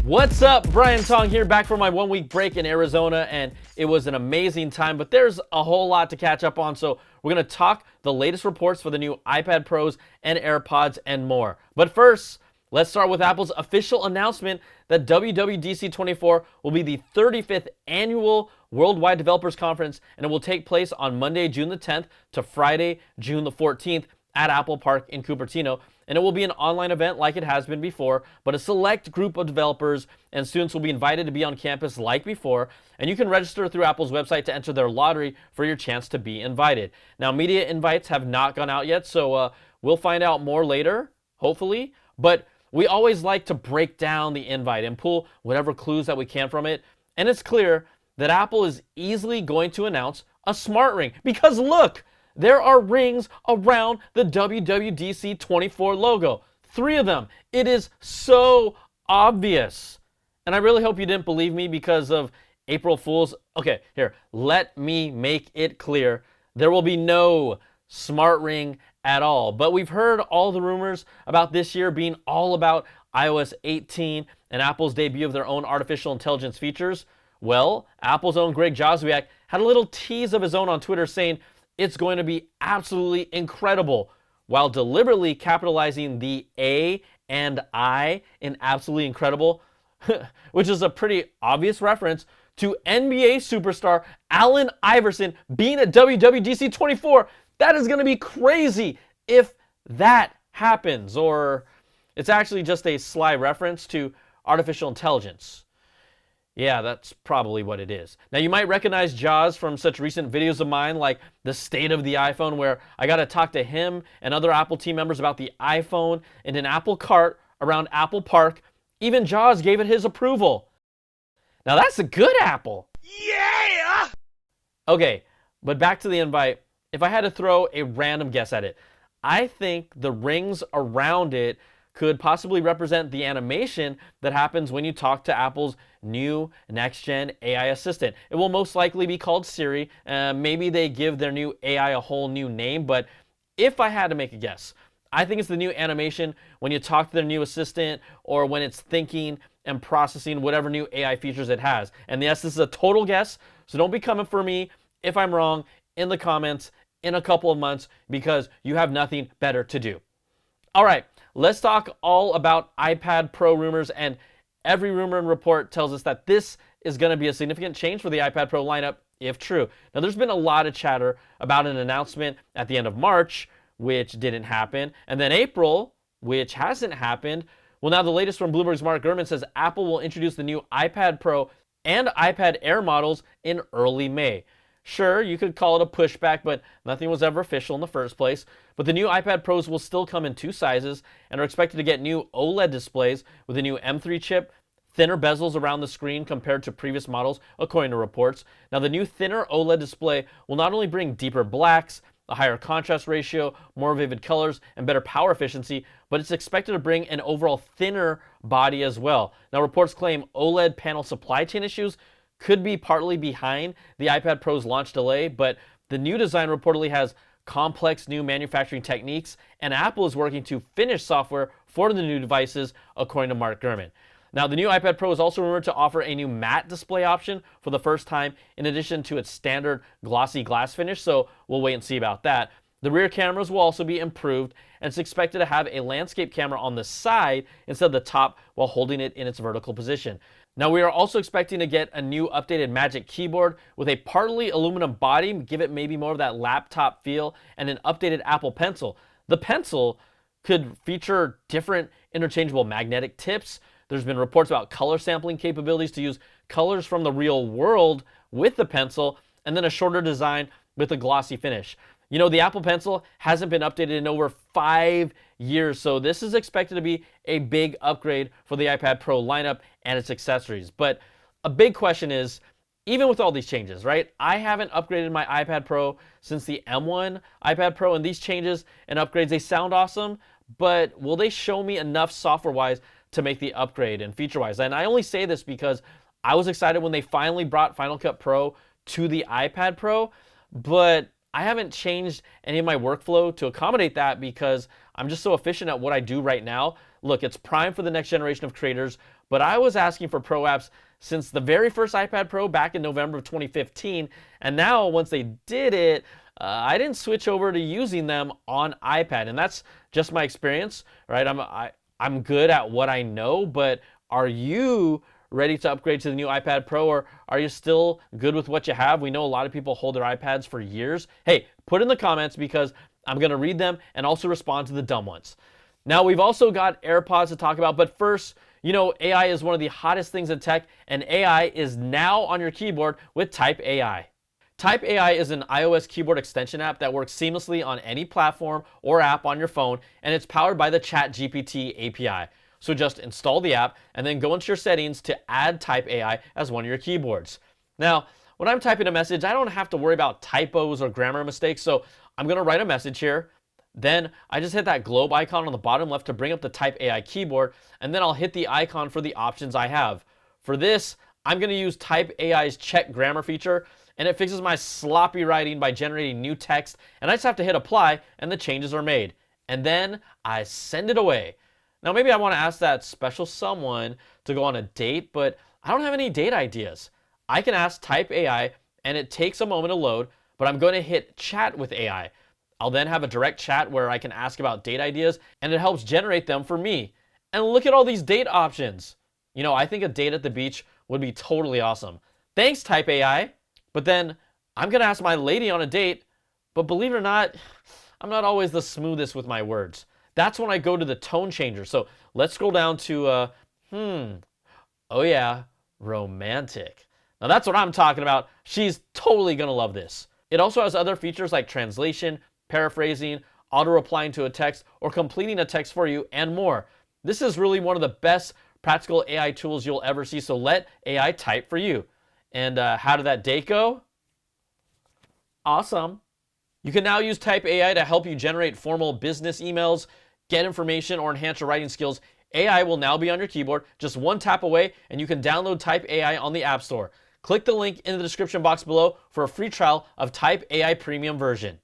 What's up? Brian Tong here, back from my 1 week break in Arizona, and it was an amazing time, but there's a whole lot to catch up on, so we're going to talk the latest reports for the new iPad Pros and AirPods and more. But first, let's start with Apple's official announcement that WWDC24 will be the 35th annual Worldwide Developers Conference, and it will take place on Monday, June the 10th to Friday, June the 14th at Apple Park in Cupertino. And it will be an online event like it has been before, but a select group of developers and students will be invited to be on campus like before, and you can register through Apple's website to enter their lottery for your chance to be invited. Now, media invites have not gone out yet, so we'll find out more later, hopefully, but we always like to break down the invite and pull whatever clues that we can from it, and it's clear that Apple is easily going to announce a smart ring, because look! There are rings around the WWDC24 logo. 3 of them. It is so obvious. And I really hope you didn't believe me because of April Fool's. Okay, here, let me make it clear. There will be no smart ring at all. But we've heard all the rumors about this year being all about iOS 18 and Apple's debut of their own artificial intelligence features. Well, Apple's own Greg Joswiak had a little tease of his own on Twitter saying, it's going to be absolutely incredible, while deliberately capitalizing the A and I in absolutely incredible, which is a pretty obvious reference to NBA superstar Allen Iverson being at WWDC 24. That is going to be crazy if that happens, or it's actually just a sly reference to artificial intelligence. Yeah, that's probably what it is. Now, you might recognize Jaws from such recent videos of mine like the state of the iPhone, where I got to talk to him and other Apple team members about the iPhone in an Apple cart around Apple Park. Even Jaws gave it his approval. Now, that's a good Apple. Yeah! Okay, but back to the invite. If I had to throw a random guess at it, I think the rings around it could possibly represent the animation that happens when you talk to Apple's new next-gen AI assistant. It will most likely be called Siri. Maybe they give their new AI a whole new name, but if I had to make a guess, I think it's the new animation when you talk to their new assistant or when it's thinking and processing whatever new AI features it has. And yes, this is a total guess, so don't be coming for me if I'm wrong in the comments in a couple of months because you have nothing better to do. All right. Let's talk all about iPad Pro rumors, and every rumor and report tells us that this is going to be a significant change for the iPad Pro lineup, if true. Now, there's been a lot of chatter about an announcement at the end of March, which didn't happen, and then April, which hasn't happened. Well, now the latest from Bloomberg's Mark Gurman says Apple will introduce the new iPad Pro and iPad Air models in early May. Sure, you could call it a pushback, but nothing was ever official in the first place. But the new iPad Pros will still come in 2 sizes and are expected to get new OLED displays with a new M3 chip, thinner bezels around the screen compared to previous models, according to reports. Now, the new thinner OLED display will not only bring deeper blacks, a higher contrast ratio, more vivid colors, and better power efficiency, but it's expected to bring an overall thinner body as well. Now, reports claim OLED panel supply chain issues could be partly behind the iPad Pro's launch delay, but the new design reportedly has complex new manufacturing techniques, and Apple is working to finish software for the new devices, according to Mark Gurman. Now, the new iPad Pro is also rumored to offer a new matte display option for the first time, in addition to its standard glossy glass finish, so we'll wait and see about that. The rear cameras will also be improved, and it's expected to have a landscape camera on the side instead of the top while holding it in its vertical position. Now, we are also expecting to get a new updated Magic Keyboard with a partly aluminum body, give it maybe more of that laptop feel, and an updated Apple Pencil. The Pencil could feature different interchangeable magnetic tips. There's been reports about color sampling capabilities to use colors from the real world with the Pencil, and then a shorter design with a glossy finish. You know, the Apple Pencil hasn't been updated in over 5 years, so this is expected to be a big upgrade for the iPad Pro lineup and its accessories. But a big question is, even with all these changes, right? I haven't upgraded my iPad Pro since the M1 iPad Pro, and these changes and upgrades, they sound awesome, but will they show me enough software-wise to make the upgrade and feature-wise? And I only say this because I was excited when they finally brought Final Cut Pro to the iPad Pro, but I haven't changed any of my workflow to accommodate that because I'm just so efficient at what I do right now. Look, it's prime for the next generation of creators, but I was asking for pro apps since the very first iPad Pro back in November of 2015, and now once they did it, I didn't switch over to using them on iPad, and that's just my experience, right? I'm good at what I know, but are you ready to upgrade to the new iPad Pro, or are you still good with what you have? We know a lot of people hold their iPads for years. Hey, put in the comments because I'm going to read them and also respond to the dumb ones. Now, we've also got AirPods to talk about, but first, you know, AI is one of the hottest things in tech, and AI is now on your keyboard with Type AI. Type AI is an iOS keyboard extension app that works seamlessly on any platform or app on your phone, and it's powered by the ChatGPT API. So just install the app and then go into your settings to add Type AI as one of your keyboards. Now, when I'm typing a message, I don't have to worry about typos or grammar mistakes, so I'm going to write a message here. Then I just hit that globe icon on the bottom left to bring up the Type AI keyboard, and then I'll hit the icon for the options I have. For this, I'm going to use Type AI's check grammar feature, and it fixes my sloppy writing by generating new text, and I just have to hit apply, and the changes are made. And then I send it away. Now, maybe I want to ask that special someone to go on a date, but I don't have any date ideas. I can ask Type AI, and it takes a moment to load, but I'm going to hit chat with AI. I'll then have a direct chat where I can ask about date ideas, and it helps generate them for me. And look at all these date options. You know, I think a date at the beach would be totally awesome. Thanks, Type AI. But then I'm going to ask my lady on a date, but believe it or not, I'm not always the smoothest with my words. That's when I go to the tone changer. So let's scroll down to, oh yeah, romantic. Now that's what I'm talking about. She's totally gonna love this. It also has other features like translation, paraphrasing, auto-replying to a text, or completing a text for you, and more. This is really one of the best practical AI tools you'll ever see, so let AI type for you. And how did that date go? Awesome. You can now use Type AI to help you generate formal business emails, get information, or enhance your writing skills. AI will now be on your keyboard, just one tap away, and you can download Type AI on the App Store. Click the link in the description box below for a free trial of Type AI Premium version.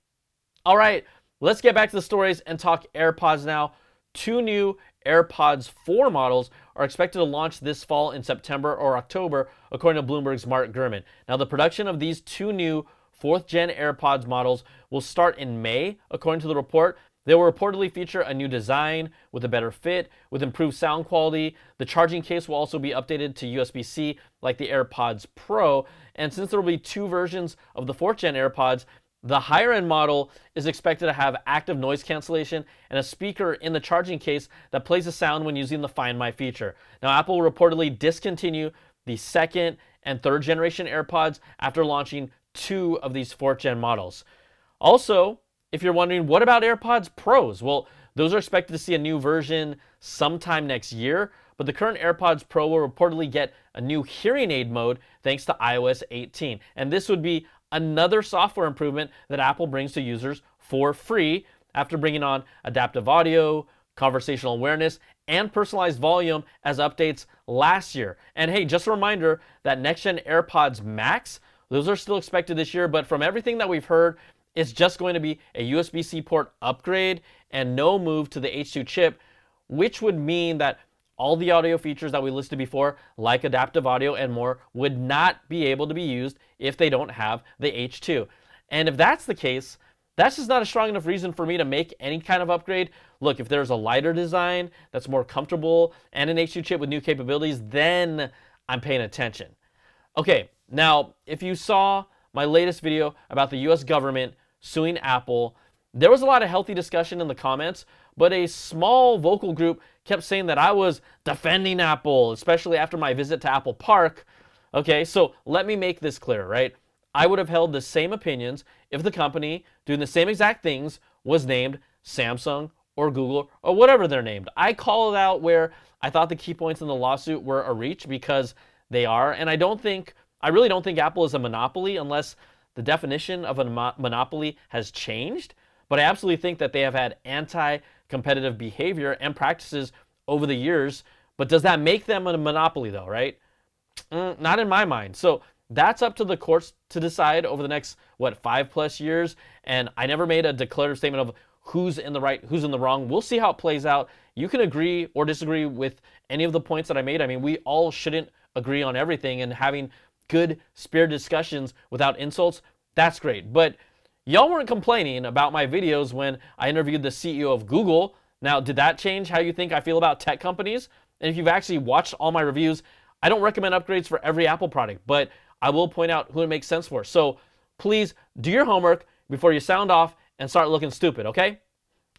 All right, let's get back to the stories and talk AirPods now. 2 new AirPods 4 models are expected to launch this fall in September or October, according to Bloomberg's Mark Gurman. Now, the production of these 2 new 4th-gen AirPods models will start in May, according to the report. They will reportedly feature a new design with a better fit, with improved sound quality. The charging case will also be updated to USB-C like the AirPods Pro. And since there will be 2 versions of the 4th-gen AirPods, the higher-end model is expected to have active noise cancellation and a speaker in the charging case that plays the sound when using the Find My feature. Now, Apple will reportedly discontinue the 2nd and 3rd generation AirPods after launching 2 of these 4th-gen models. Also, if you're wondering, what about AirPods Pros? Well, those are expected to see a new version sometime next year, but the current AirPods Pro will reportedly get a new hearing aid mode thanks to iOS 18. And this would be another software improvement that Apple brings to users for free after bringing on adaptive audio, conversational awareness, and personalized volume as updates last year. And hey, just a reminder that next-gen AirPods Max, those are still expected this year, but from everything that we've heard, it's just going to be a USB-C port upgrade and no move to the H2 chip, which would mean that all the audio features that we listed before, like adaptive audio and more, would not be able to be used if they don't have the H2. And if that's the case, that's just not a strong enough reason for me to make any kind of upgrade. Look, if there's a lighter design that's more comfortable and an H2 chip with new capabilities, then I'm paying attention. Okay, now, if you saw my latest video about the US government suing Apple, there was a lot of healthy discussion in the comments, but a small vocal group kept saying that I was defending Apple, especially after my visit to Apple Park. Okay, so let me make this clear, right? I would have held the same opinions if the company doing the same exact things was named Samsung or Google or whatever they're named. I call it out where I thought the key points in the lawsuit were a reach, because they are, and I really don't think Apple is a monopoly unless the definition of a monopoly has changed, but I absolutely think that they have had anti-competitive behavior and practices over the years. But does that make them a monopoly though, right? Not in my mind. So that's up to the courts to decide over the next, 5+ years. And I never made a declarative statement of who's in the right, who's in the wrong. We'll see how it plays out. You can agree or disagree with any of the points that I made. I mean, we all shouldn't agree on everything, and having good spirited discussions without insults, that's great. But y'all weren't complaining about my videos when I interviewed the CEO of Google. Now, did that change how you think I feel about tech companies? And if you've actually watched all my reviews, I don't recommend upgrades for every Apple product, but I will point out who it makes sense for. So please do your homework before you sound off and start looking stupid, okay?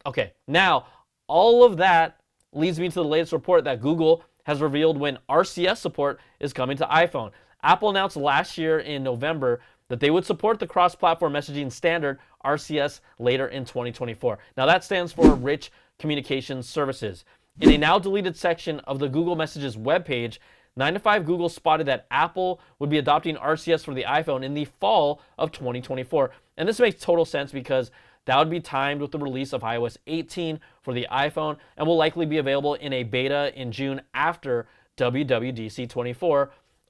Okay, now all of that leads me to the latest report that Google has revealed when RCS support is coming to iPhone. Apple announced last year in November that they would support the cross-platform messaging standard RCS later in 2024. Now that stands for Rich Communications Services. In a now deleted section of the Google Messages webpage, 9to5 Google spotted that Apple would be adopting RCS for the iPhone in the fall of 2024. And this makes total sense because that would be timed with the release of iOS 18 for the iPhone and will likely be available in a beta in June after WWDC24.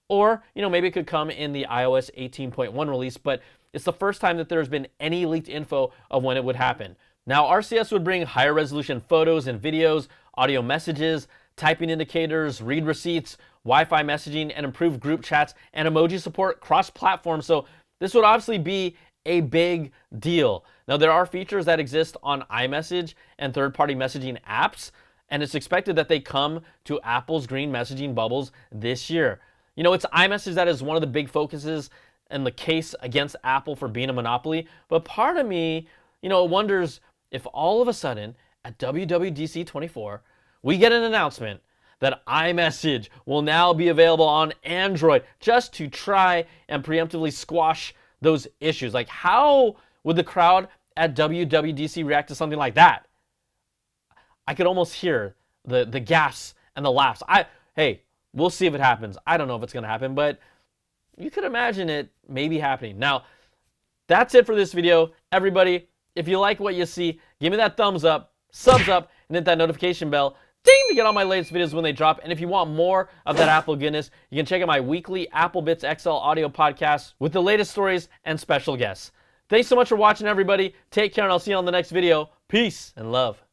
Or, maybe it could come in the iOS 18.1 release, but it's the first time that there's been any leaked info of when it would happen. Now, RCS would bring higher resolution photos and videos, audio messages, typing indicators, read receipts, Wi-Fi messaging, and improved group chats and emoji support cross-platform. So this would obviously be a big deal. Now, there are features that exist on iMessage and third-party messaging apps, and it's expected that they come to Apple's green messaging bubbles this year. It's iMessage that is one of the big focuses and the case against Apple for being a monopoly. But part of me, wonders if all of a sudden at WWDC24, we get an announcement that iMessage will now be available on Android just to try and preemptively squash those issues. Like, how would the crowd at WWDC react to something like that? I could almost hear the gasps and the laughs. Hey, we'll see if it happens. I don't know if it's going to happen, but you could imagine it maybe happening. Now, that's it for this video. Everybody, if you like what you see, give me that thumbs up, subs up, and hit that notification bell, ding, to get all my latest videos when they drop. And if you want more of that Apple goodness, you can check out my weekly Apple Bits XL audio podcast with the latest stories and special guests. Thanks so much for watching, everybody. Take care, and I'll see you on the next video. Peace and love.